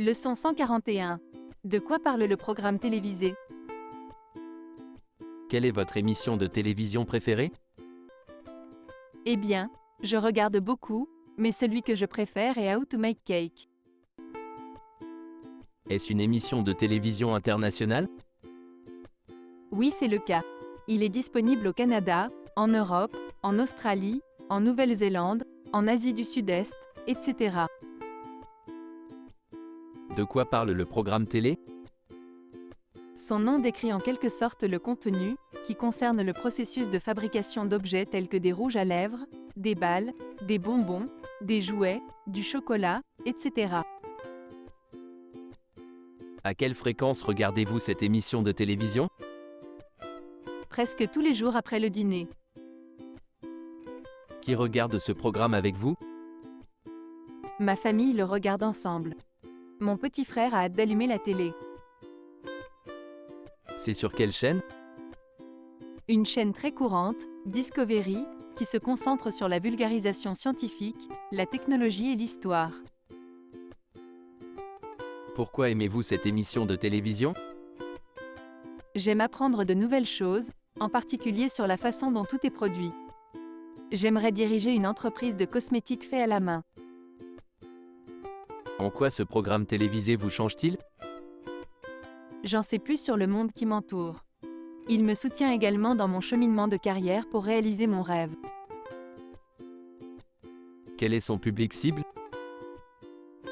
Leçon 141. De quoi parle le programme télévisé? Quelle est votre émission de télévision préférée? Eh bien, je regarde beaucoup, mais celui que je préfère est How to Make Cake. Est-ce une émission de télévision internationale? Oui, c'est le cas. Il est disponible au Canada, en Europe, en Australie, en Nouvelle-Zélande, en Asie du Sud-Est, etc. De quoi parle le programme télé? Son nom décrit en quelque sorte le contenu, qui concerne le processus de fabrication d'objets tels que des rouges à lèvres, des balles, des bonbons, des jouets, du chocolat, etc. À quelle fréquence regardez-vous cette émission de télévision? Presque tous les jours après le dîner. Qui regarde ce programme avec vous? Ma famille le regarde ensemble. Mon petit frère a hâte d'allumer la télé. C'est sur quelle chaîne? Une chaîne très courante, Discovery, qui se concentre sur la vulgarisation scientifique, la technologie et l'histoire. Pourquoi aimez-vous cette émission de télévision? J'aime apprendre de nouvelles choses, en particulier sur la façon dont tout est produit. J'aimerais diriger une entreprise de cosmétiques fait à la main. En quoi ce programme télévisé vous change-t-il? J'en sais plus sur le monde qui m'entoure. Il me soutient également dans mon cheminement de carrière pour réaliser mon rêve. Quel est son public cible?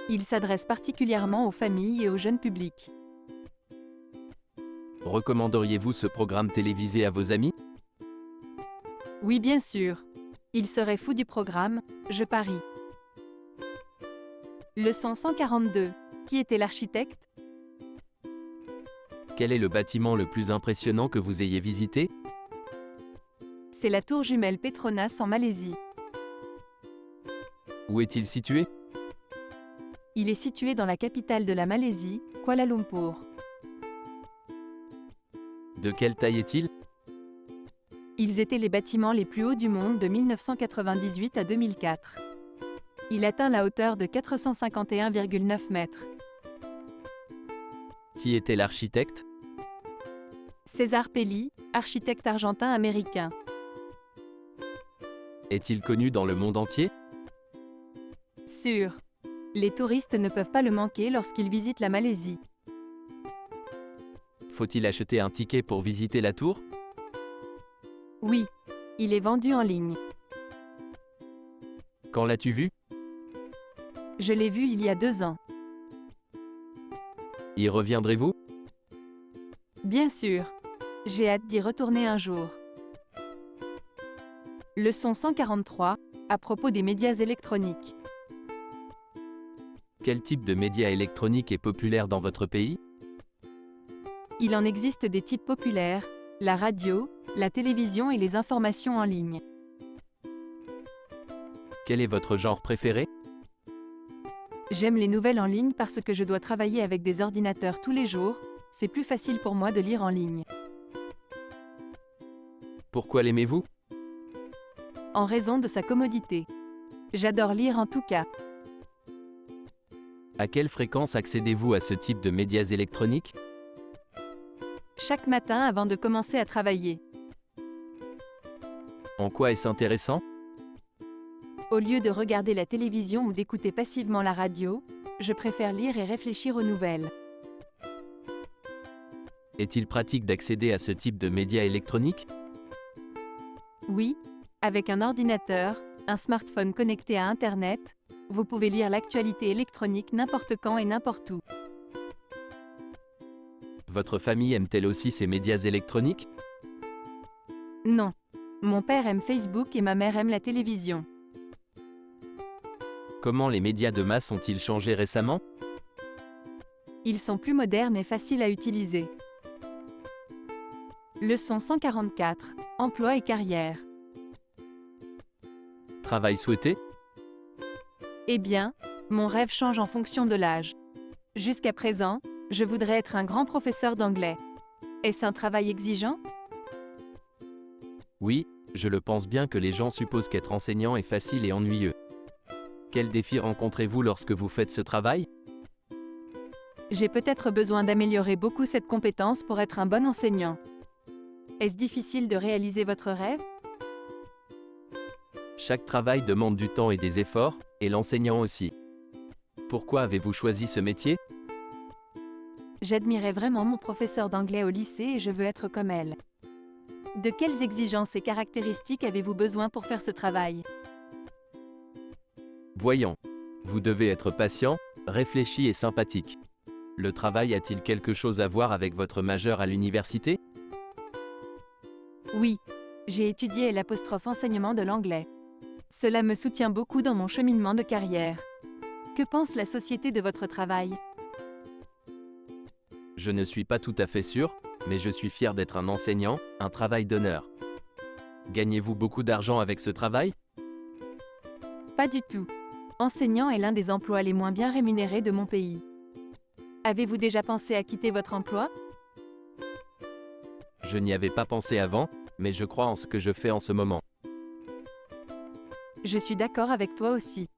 Il s'adresse particulièrement aux familles et au jeune public. Recommanderiez-vous ce programme télévisé à vos amis? Oui, bien sûr. Ils seraient fous du programme, je parie. Leçon 142. Qui était l'architecte? Quel est le bâtiment le plus impressionnant que vous ayez visité? C'est la tour jumelle Petronas en Malaisie. Où est-il situé? Il est situé dans la capitale de la Malaisie, Kuala Lumpur. De quelle taille est-il? Ils étaient les bâtiments les plus hauts du monde de 1998 à 2004. Il atteint la hauteur de 451,9 mètres. Qui était l'architecte? César Pelli, architecte argentin-américain. Est-il connu dans le monde entier? Sûr. Les touristes ne peuvent pas le manquer lorsqu'ils visitent la Malaisie. Faut-il acheter un ticket pour visiter la tour? Oui. Il est vendu en ligne. Quand l'as-tu vu? Je l'ai vu il y a 2 ans. Y reviendrez-vous? Bien sûr. J'ai hâte d'y retourner un jour. Leçon 143. À propos des médias électroniques. Quel type de médias électroniques est populaire dans votre pays? Il en existe des types populaires, la radio, la télévision et les informations en ligne. Quel est votre genre préféré? J'aime les nouvelles en ligne parce que je dois travailler avec des ordinateurs tous les jours, c'est plus facile pour moi de lire en ligne. Pourquoi l'aimez-vous? En raison de sa commodité. J'adore lire en tout cas. À quelle fréquence accédez-vous à ce type de médias électroniques? Chaque matin avant de commencer à travailler. En quoi est-ce intéressant? Au lieu de regarder la télévision ou d'écouter passivement la radio, je préfère lire et réfléchir aux nouvelles. Est-il pratique d'accéder à ce type de médias électroniques? Oui, avec un ordinateur, un smartphone connecté à Internet, vous pouvez lire l'actualité électronique n'importe quand et n'importe où. Votre famille aime-t-elle aussi ces médias électroniques? Non. Mon père aime Facebook et ma mère aime la télévision. Comment les médias de masse ont-ils changé récemment? Ils sont plus modernes et faciles à utiliser. Leçon 144. Emploi et carrière. Travail souhaité? Eh bien, mon rêve change en fonction de l'âge. Jusqu'à présent, je voudrais être un grand professeur d'anglais. Est-ce un travail exigeant? Oui, je le pense bien que les gens supposent qu'être enseignant est facile et ennuyeux. Quels défis rencontrez-vous lorsque vous faites ce travail? J'ai peut-être besoin d'améliorer beaucoup cette compétence pour être un bon enseignant. Est-ce difficile de réaliser votre rêve? Chaque travail demande du temps et des efforts, et l'enseignant aussi. Pourquoi avez-vous choisi ce métier? J'admirais vraiment mon professeur d'anglais au lycée et je veux être comme elle. De quelles exigences et caractéristiques avez-vous besoin pour faire ce travail? Voyons. Vous devez être patient, réfléchi et sympathique. Le travail a-t-il quelque chose à voir avec votre majeur à l'université? Oui, j'ai étudié l'apostrophe enseignement de l'anglais. Cela me soutient beaucoup dans mon cheminement de carrière. Que pense la société de votre travail? Je ne suis pas tout à fait sûr, mais je suis fier d'être un enseignant, un travail d'honneur. Gagnez-vous beaucoup d'argent avec ce travail? Pas du tout. Enseignant est l'un des emplois les moins bien rémunérés de mon pays. Avez-vous déjà pensé à quitter votre emploi? Je n'y avais pas pensé avant, mais je crois en ce que je fais en ce moment. Je suis d'accord avec toi aussi.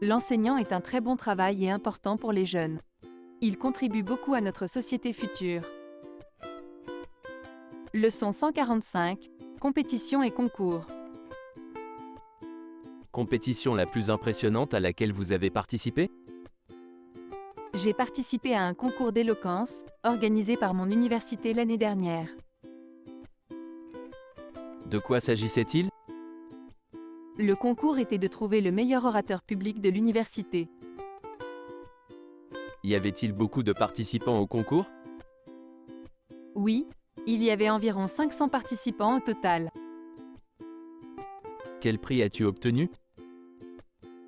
L'enseignant est un très bon travail et important pour les jeunes. Il contribue beaucoup à notre société future. Leçon 145. Compétition et concours. Compétition la plus impressionnante à laquelle vous avez participé? J'ai participé à un concours d'éloquence, organisé par mon université l'année dernière. De quoi s'agissait-il? Le concours était de trouver le meilleur orateur public de l'université. Y avait-il beaucoup de participants au concours? Oui, il y avait environ 500 participants au total. Quel prix as-tu obtenu?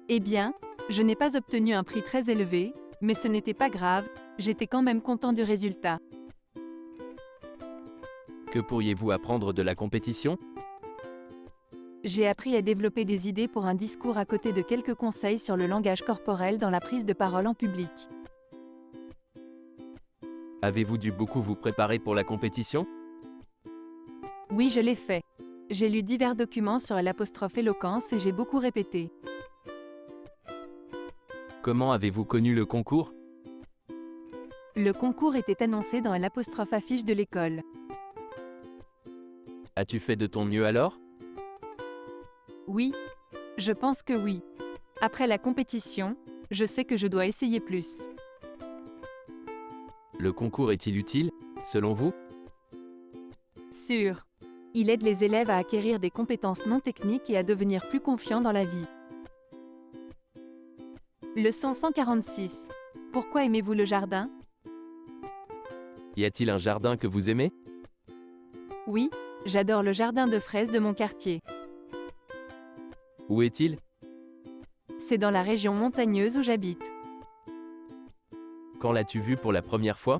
Eh bien, je n'ai pas obtenu un prix très élevé, mais ce n'était pas grave, j'étais quand même content du résultat. Que pourriez-vous apprendre de la compétition? J'ai appris à développer des idées pour un discours à côté de quelques conseils sur le langage corporel dans la prise de parole en public. Avez-vous dû beaucoup vous préparer pour la compétition? Oui, je l'ai fait. J'ai lu divers documents sur l'apostrophe éloquence et j'ai beaucoup répété. Comment avez-vous connu le concours? Le concours était annoncé dans l'apostrophe affiche de l'école. As-tu fait de ton mieux alors? Oui, je pense que oui. Après la compétition, je sais que je dois essayer plus. Le concours est-il utile, selon vous? Sûr. Il aide les élèves à acquérir des compétences non techniques et à devenir plus confiants dans la vie. Leçon 146. Pourquoi aimez-vous le jardin? Y a-t-il un jardin que vous aimez? Oui, j'adore le jardin de fraises de mon quartier. Où est-il? C'est dans la région montagneuse où j'habite. Quand l'as-tu vu pour la première fois?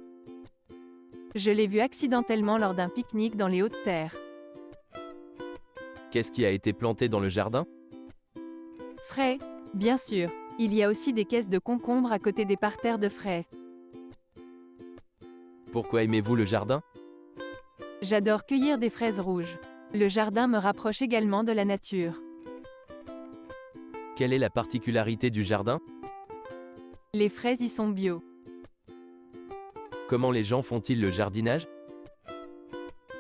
Je l'ai vu accidentellement lors d'un pique-nique dans les Hautes-Terres. Qu'est-ce qui a été planté dans le jardin? Frais, bien sûr. Il y a aussi des caisses de concombres à côté des parterres de fraises. Pourquoi aimez-vous le jardin? J'adore cueillir des fraises rouges. Le jardin me rapproche également de la nature. Quelle est la particularité du jardin? Les fraises y sont bio. Comment les gens font-ils le jardinage?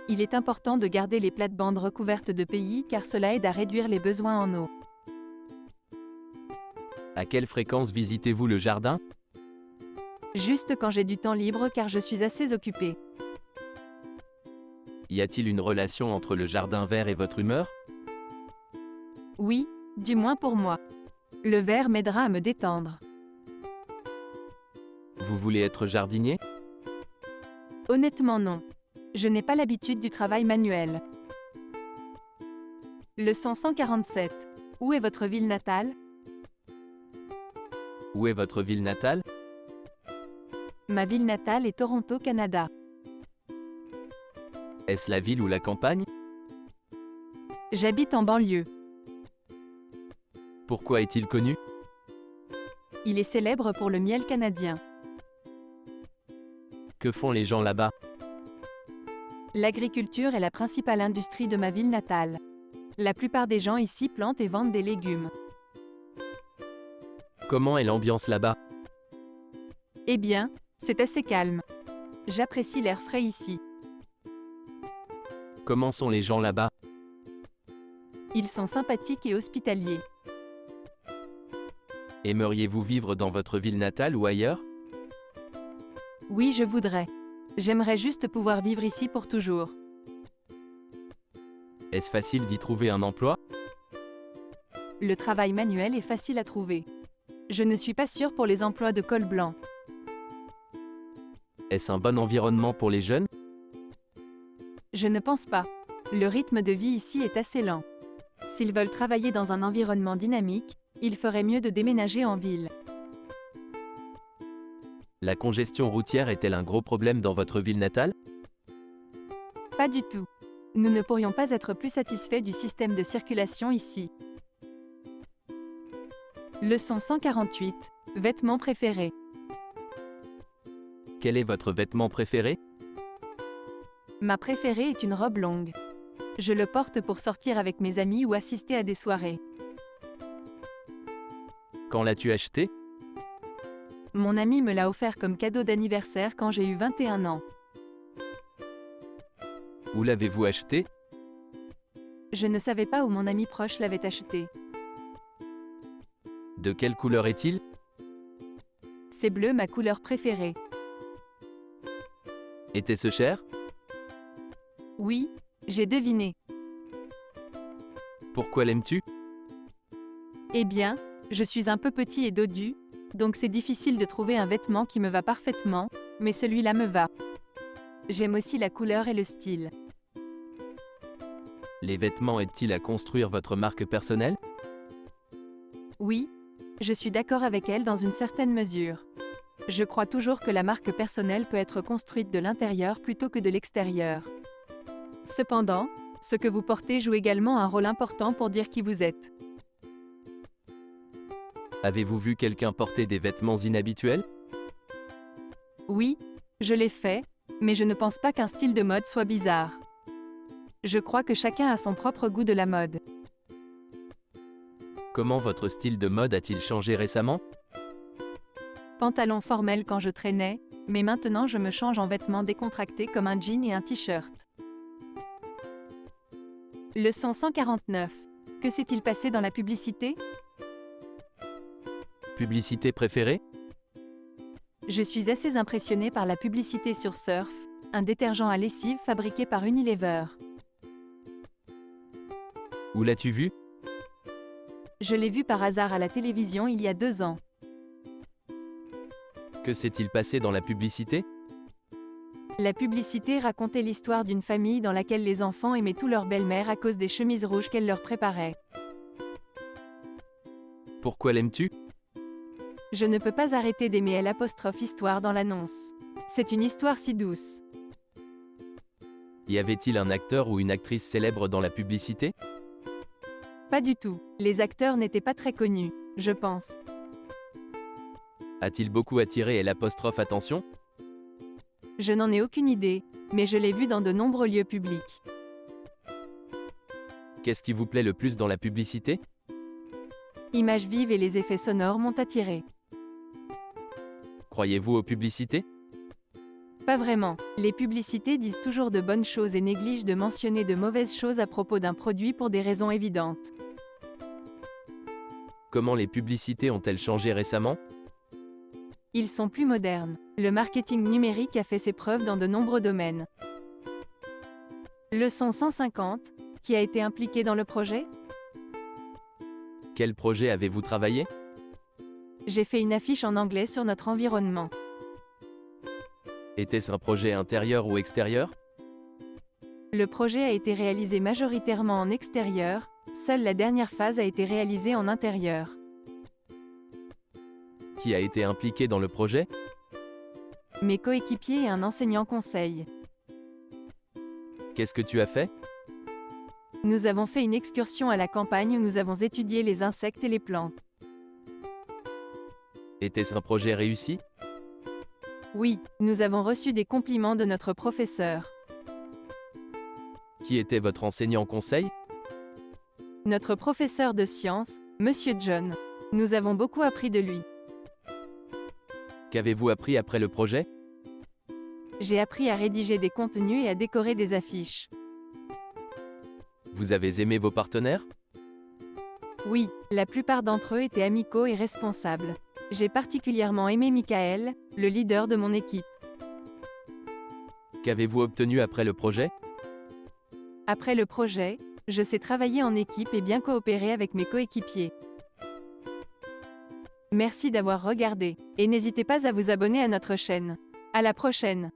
Il est important de garder les plates-bandes recouvertes de paillis car cela aide à réduire les besoins en eau. À quelle fréquence visitez-vous le jardin? Juste quand j'ai du temps libre car je suis assez occupée. Y a-t-il une relation entre le jardin vert et votre humeur? Oui, du moins pour moi. Le vert m'aidera à me détendre. Vous voulez être jardinier? Honnêtement non. Je n'ai pas l'habitude du travail manuel. Leçon 147. Où est votre ville natale? Où est votre ville natale? Ma ville natale est Toronto, Canada. Est-ce la ville ou la campagne? J'habite en banlieue. Pourquoi est-il connu? Il est célèbre pour le miel canadien. Que font les gens là-bas? L'agriculture est la principale industrie de ma ville natale. La plupart des gens ici plantent et vendent des légumes. Comment est l'ambiance là-bas? Eh bien, C'est assez calme. J'apprécie l'air frais ici. Comment sont les gens là-bas? Ils sont sympathiques et hospitaliers. Aimeriez-vous vivre dans votre ville natale ou ailleurs? Oui, je voudrais. J'aimerais juste pouvoir vivre ici pour toujours. Est-ce facile d'y trouver un emploi? Le travail manuel est facile à trouver. Je ne suis pas sûre pour les emplois de col blanc. Est-ce un bon environnement pour les jeunes? Je ne pense pas. Le rythme de vie ici est assez lent. S'ils veulent travailler dans un environnement dynamique, il ferait mieux de déménager en ville. La congestion routière est-elle un gros problème dans votre ville natale? Pas du tout. Nous ne pourrions pas être plus satisfaits du système de circulation ici. Leçon 148. Vêtements préférés. Quel est votre vêtement préféré? Ma préférée est une robe longue. Je le porte pour sortir avec mes amis ou assister à des soirées. Quand l'as-tu acheté? Mon ami me l'a offert comme cadeau d'anniversaire quand j'ai eu 21 ans. Où l'avez-vous acheté? Je ne savais pas où mon ami proche l'avait acheté. De quelle couleur est-il? C'est bleu, ma couleur préférée. Était-ce cher? Oui, j'ai deviné. Pourquoi l'aimes-tu? Eh bien, je suis un peu petit et dodu, donc c'est difficile de trouver un vêtement qui me va parfaitement, mais celui-là me va. J'aime aussi la couleur et le style. Les vêtements aident-ils à construire votre marque personnelle? Oui, je suis d'accord avec elle dans une certaine mesure. Je crois toujours que la marque personnelle peut être construite de l'intérieur plutôt que de l'extérieur. Cependant, ce que vous portez joue également un rôle important pour dire qui vous êtes. Avez-vous vu quelqu'un porter des vêtements inhabituels? Oui, je l'ai fait, mais je ne pense pas qu'un style de mode soit bizarre. Je crois que chacun a son propre goût de la mode. Comment votre style de mode a-t-il changé récemment? Pantalon formel quand je traînais, mais maintenant je me change en vêtements décontractés comme un jean et un t-shirt. Leçon 149. Que s'est-il passé dans la publicité? Publicité préférée? Je suis assez impressionnée par la publicité sur Surf, un détergent à lessive fabriqué par Unilever. Où l'as-tu vu? Je l'ai vu par hasard à la télévision il y a 2 ans. Que s'est-il passé dans la publicité? La publicité racontait l'histoire d'une famille dans laquelle les enfants aimaient tout leur belle-mère à cause des chemises rouges qu'elle leur préparait. Pourquoi l'aimes-tu? Je ne peux pas arrêter d'aimer l'histoire dans l'annonce. C'est une histoire si douce. Y avait-il un acteur ou une actrice célèbre dans la publicité? Pas du tout. Les acteurs n'étaient pas très connus, je pense. A-t-il beaucoup attiré l'attention? Je n'en ai aucune idée, mais je l'ai vu dans de nombreux lieux publics. Qu'est-ce qui vous plaît le plus dans la publicité? Images vives et les effets sonores m'ont attiré. Croyez-vous aux publicités? Pas vraiment. Les publicités disent toujours de bonnes choses et négligent de mentionner de mauvaises choses à propos d'un produit pour des raisons évidentes. Comment les publicités ont-elles changé récemment? Ils sont plus modernes. Le marketing numérique a fait ses preuves dans de nombreux domaines. Leçon 150. Qui a été impliqué dans le projet? Quel projet avez-vous travaillé? J'ai fait une affiche en anglais sur notre environnement. Était-ce un projet intérieur ou extérieur? Le projet a été réalisé majoritairement en extérieur, seule la dernière phase a été réalisée en intérieur. Qui a été impliqué dans le projet? Mes coéquipiers et un enseignant conseil. Qu'est-ce que tu as fait? Nous avons fait une excursion à la campagne où nous avons étudié les insectes et les plantes. Était-ce un projet réussi? Oui, nous avons reçu des compliments de notre professeur. Qui était votre enseignant conseil? Notre professeur de sciences, Monsieur John. Nous avons beaucoup appris de lui. Qu'avez-vous appris après le projet? J'ai appris à rédiger des contenus et à décorer des affiches. Vous avez aimé vos partenaires? Oui, la plupart d'entre eux étaient amicaux et responsables. J'ai particulièrement aimé Michael, le leader de mon équipe. Qu'avez-vous obtenu après le projet? Après le projet, je sais travailler en équipe et bien coopérer avec mes coéquipiers. Merci d'avoir regardé, et n'hésitez pas à vous abonner à notre chaîne. À la prochaine!